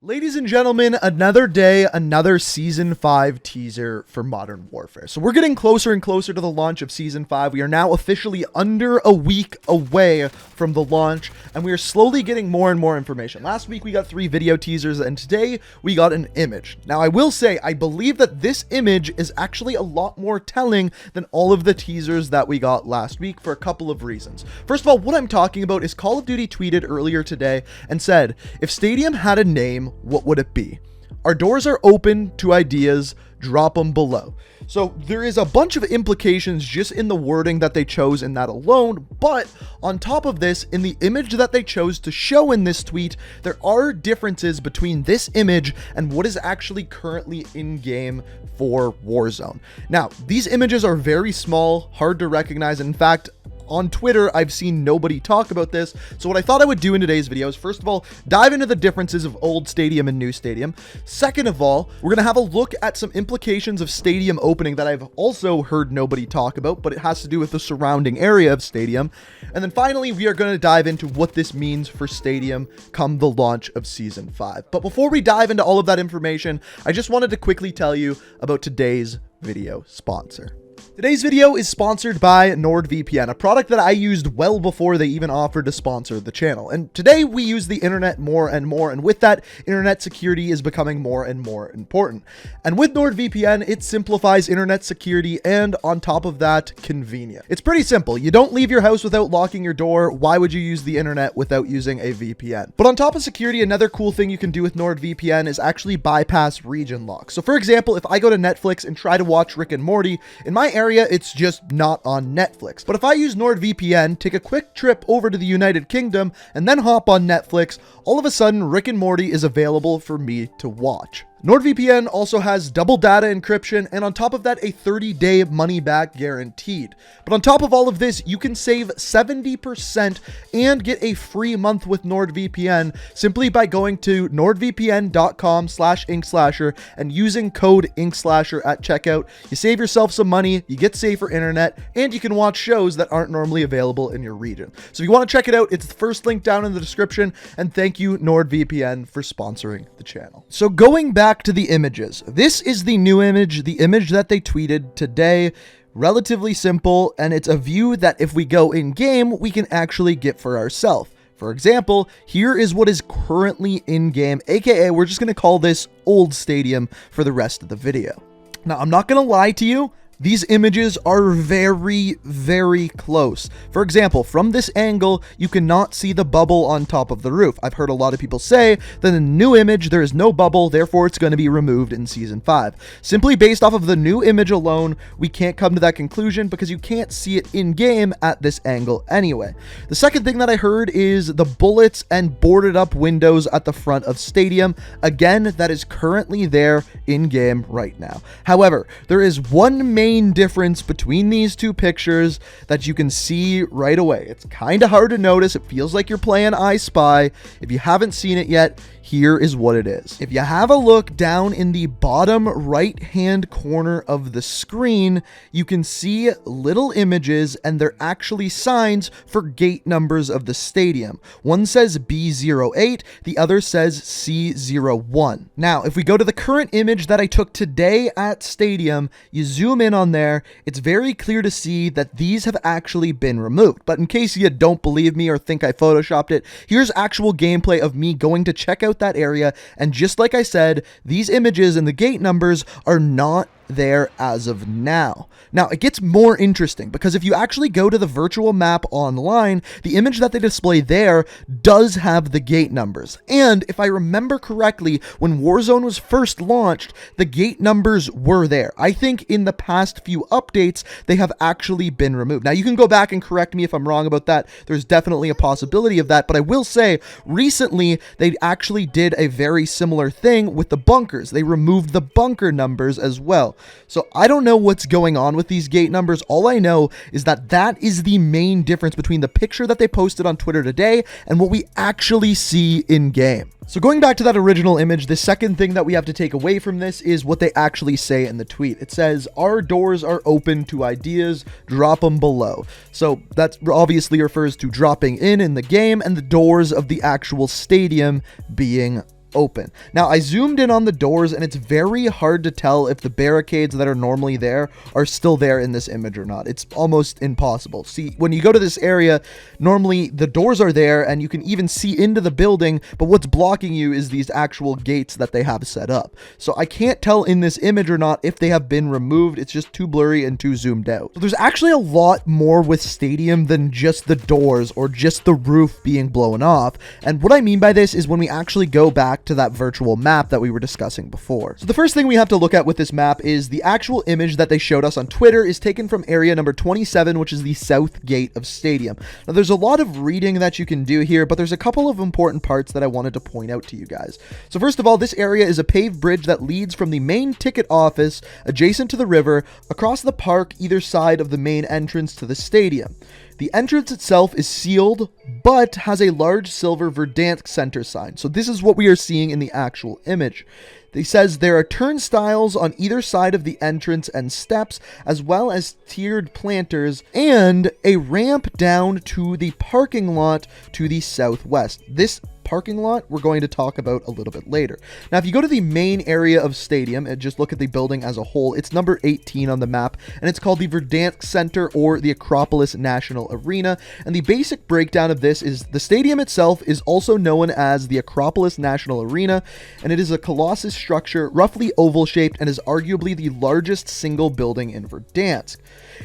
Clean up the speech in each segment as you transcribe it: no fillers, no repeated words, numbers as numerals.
Ladies and gentlemen, another day, another Season 5 teaser for Modern Warfare. So we're getting closer and closer to the launch of Season 5. We are now officially under a week away from the launch, and we are slowly getting more and more information. Last week we got 3 video teasers, and today we got an image. Now I will say, I believe that this image is actually a lot more telling than all of the teasers that we got last week for a couple of reasons. First of all, what I'm talking about is Call of Duty tweeted earlier today and said, if Stadium had a name, what would it be? Our doors are open to ideas, drop them below. So there is a bunch of implications just in the wording that they chose in that alone, but on top of this, in the image that they chose to show in this tweet, there are differences between this image and what is actually currently in game for Warzone. Now, these images are very small, hard to recognize. In fact, on Twitter, I've seen nobody talk about this. So what I thought I would do in today's video is, first of all, dive into the differences of old Stadium and new Stadium. Second of all, we're going to have a look at some implications of Stadium opening that I've also heard nobody talk about, but it has to do with the surrounding area of Stadium. And then finally, we are going to dive into what this means for Stadium come the launch of Season 5. But before we dive into all of that information, I just wanted to quickly tell you about today's video sponsor. Today's video is sponsored by NordVPN, a product that I used well before they even offered to sponsor the channel. And today we use the internet more and more, and with that, internet security is becoming more and more important. And with NordVPN, it simplifies internet security and on top of that, convenient. It's pretty simple. You don't leave your house without locking your door. Why would you use the internet without using a VPN? But on top of security, another cool thing you can do with NordVPN is actually bypass region lock. So for example, if I go to Netflix and try to watch Rick and Morty, in my area, it's just not on Netflix. But if I use NordVPN, take a quick trip over to the United Kingdom, and then hop on Netflix, all of a sudden Rick and Morty is available for me to watch. NordVPN also has double data encryption, and on top of that, a 30-day money-back guaranteed. But on top of all of this, you can save 70% and get a free month with NordVPN simply by going to nordvpn.com/Inkslasher and using code Inkslasher at checkout. You save yourself some money, you get safer internet, and you can watch shows that aren't normally available in your region. So if you want to check it out, it's the first link down in the description, and thank you NordVPN for sponsoring the channel. So going back to the images. This is the new image, the image that they tweeted today. Relatively simple, and it's a view that if we go in game, we can actually get for ourselves. For example, here is what is currently in game, aka we're just going to call this old Stadium for the rest of the video. Now, I'm not going to lie to you. These images are very, very close. For example, from this angle, you cannot see the bubble on top of the roof. I've heard a lot of people say that in the new image, there is no bubble, therefore it's going to be removed in Season 5. Simply based off of the new image alone, we can't come to that conclusion because you can't see it in-game at this angle anyway. The second thing that I heard is the bullets and boarded up windows at the front of Stadium. Again, that is currently there in-game right now. However, there is one main difference between these two pictures that you can see right away. It's kind of hard to notice. It feels like you're playing I Spy. If you haven't seen it yet, here is what it is. If you have a look down in the bottom right-hand corner of the screen, you can see little images, and they're actually signs for gate numbers of the stadium. One says B08, the other says C01. Now, if we go to the current image that I took today at Stadium, you zoom in on there, it's very clear to see that these have actually been removed. But in case you don't believe me or think I photoshopped it, here's actual gameplay of me going to check out that area, and just like I said, these images and the gate numbers are not there as of now. Now, it gets more interesting because if you actually go to the virtual map online, the image that they display there does have the gate numbers. And if I remember correctly, when Warzone was first launched, the gate numbers were there. I think in the past few updates, they have actually been removed. Now, you can go back and correct me if I'm wrong about that. There's definitely a possibility of that, but I will say recently they actually did a very similar thing with the bunkers. They removed the bunker numbers as well. So I don't know what's going on with these gate numbers. All I know is that that is the main difference between the picture that they posted on Twitter today and what we actually see in game. So going back to that original image, the second thing that we have to take away from this is what they actually say in the tweet. It says, our doors are open to ideas, drop them below. So that obviously refers to dropping in the game and the doors of the actual stadium being open. Now, I zoomed in on the doors, and it's very hard to tell if the barricades that are normally there are still there in this image or not. It's almost impossible. See, when you go to this area, normally the doors are there, and you can even see into the building, but what's blocking you is these actual gates that they have set up. So I can't tell in this image or not if they have been removed. It's just too blurry and too zoomed out. So there's actually a lot more with Stadium than just the doors or just the roof being blown off. And what I mean by this is when we actually go back to that virtual map that we were discussing before. So the first thing we have to look at with this map is the actual image that they showed us on Twitter is taken from area number 27, which is the south gate of Stadium. Now there's a lot of reading that you can do here, but there's a couple of important parts that I wanted to point out to you guys. So first of all, this area is a paved bridge that leads from the main ticket office adjacent to the river across the park either side of the main entrance to the stadium. The entrance itself is sealed, but has a large silver Verdansk center sign. So this is what we are seeing in the actual image. It says there are turnstiles on either side of the entrance and steps, as well as tiered planters and a ramp down to the parking lot to the southwest. This parking lot we're going to talk about a little bit later. Now, if you go to the main area of Stadium and just look at the building as a whole, it's number 18 on the map, and it's called the Verdansk Center or the Acropolis National Arena. And the basic breakdown of this is the stadium itself is also known as the Acropolis National Arena, and it is a colossus structure, roughly oval shaped, and is arguably the largest single building in Verdansk.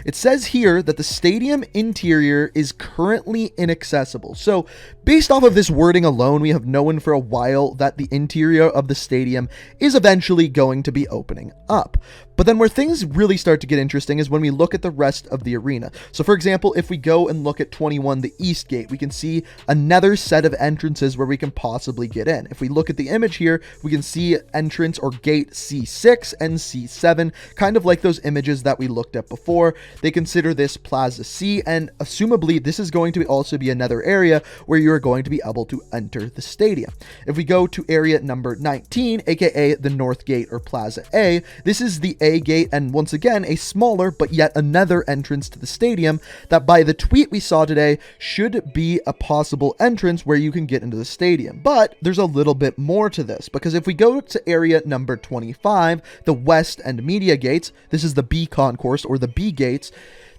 It says here that the stadium interior is currently inaccessible. So based off of this wording alone, we have known for a while that the interior of the stadium is eventually going to be opening up. But then where things really start to get interesting is when we look at the rest of the arena. So for example, if we go and look at 21, the East Gate, we can see another set of entrances where we can possibly get in. If we look at the image here, we can see entrance or gate C6 and C7, kind of like those images that we looked at before. They consider this Plaza C, and assumably this is going to also be another area where you are going to be able to enter the stadium. If we go to area number 19, aka the North Gate or Plaza A, this is the A gate, and once again a smaller but yet another entrance to the stadium that by the tweet we saw today should be a possible entrance where you can get into the stadium. But there's a little bit more to this, because if we go to area number 25, the West and Media Gates, this is the B concourse or the B gates.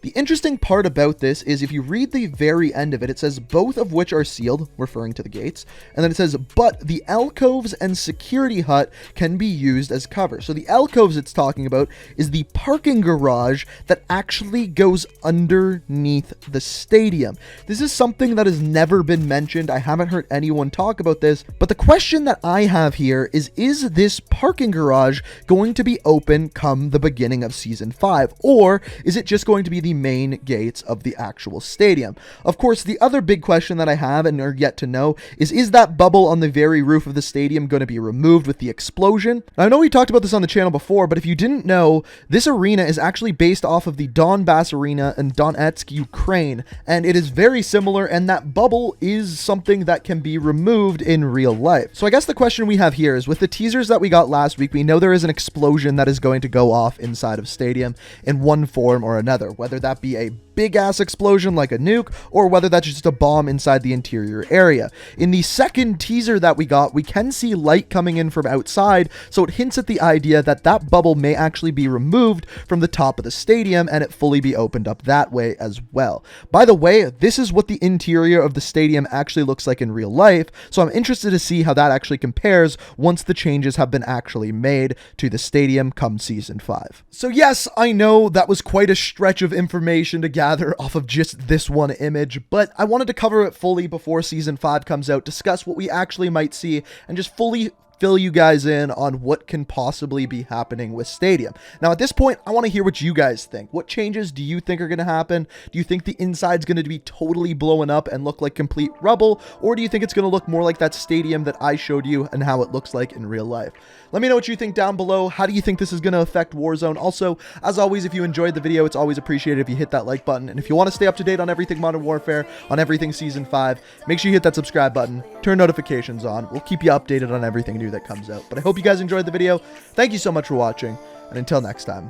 The interesting part about this is if you read the very end of it, it says both of which are sealed, referring to the gates, and then it says, but the alcoves and security hut can be used as cover. So the alcoves it's talking about is the parking garage that actually goes underneath the stadium. This is something that has never been mentioned. I haven't heard anyone talk about this, but the question that I have here is this parking garage going to be open come the beginning of Season 5, or is it just going to be the main gates of the actual stadium? Of course, the other big question that I have and are yet to know is that bubble on the very roof of the stadium going to be removed with the explosion? Now, I know we talked about this on the channel before, but if you didn't know, this arena is actually based off of the Donbass Arena in Donetsk, Ukraine, and it is very similar, and that bubble is something that can be removed in real life. So I guess the question we have here is, with the teasers that we got last week, we know there is an explosion that is going to go off inside of Stadium in one form or another, whether that be a big ass explosion like a nuke, or whether that's just a bomb inside the interior area. In the second teaser that we got, we can see light coming in from outside, so it hints at the idea that that bubble may actually be removed from the top of the stadium and it fully be opened up that way as well. By the way, this is what the interior of the stadium actually looks like in real life, so I'm interested to see how that actually compares once the changes have been actually made to the stadium come Season 5. So yes, I know that was quite a stretch of information to gather off of just this one image, but I wanted to cover it fully before Season 5 comes out, discuss what we actually might see, and just fully fill you guys in on what can possibly be happening with Stadium. Now, at this point, I want to hear what you guys think. What changes do you think are going to happen? Do you think the inside's going to be totally blowing up and look like complete rubble? Or do you think it's going to look more like that stadium that I showed you and how it looks like in real life? Let me know what you think down below. How do you think this is going to affect Warzone? Also, as always, if you enjoyed the video, it's always appreciated if you hit that like button. And if you want to stay up to date on everything Modern Warfare, on everything Season 5, make sure you hit that subscribe button, turn notifications on. We'll keep you updated on everything new that comes out. But I hope you guys enjoyed the video. Thank you so much for watching, and until next time,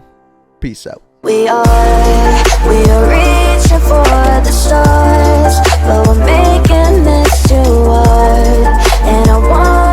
peace out. We are reaching for the stars, but we're making this too hard, and I want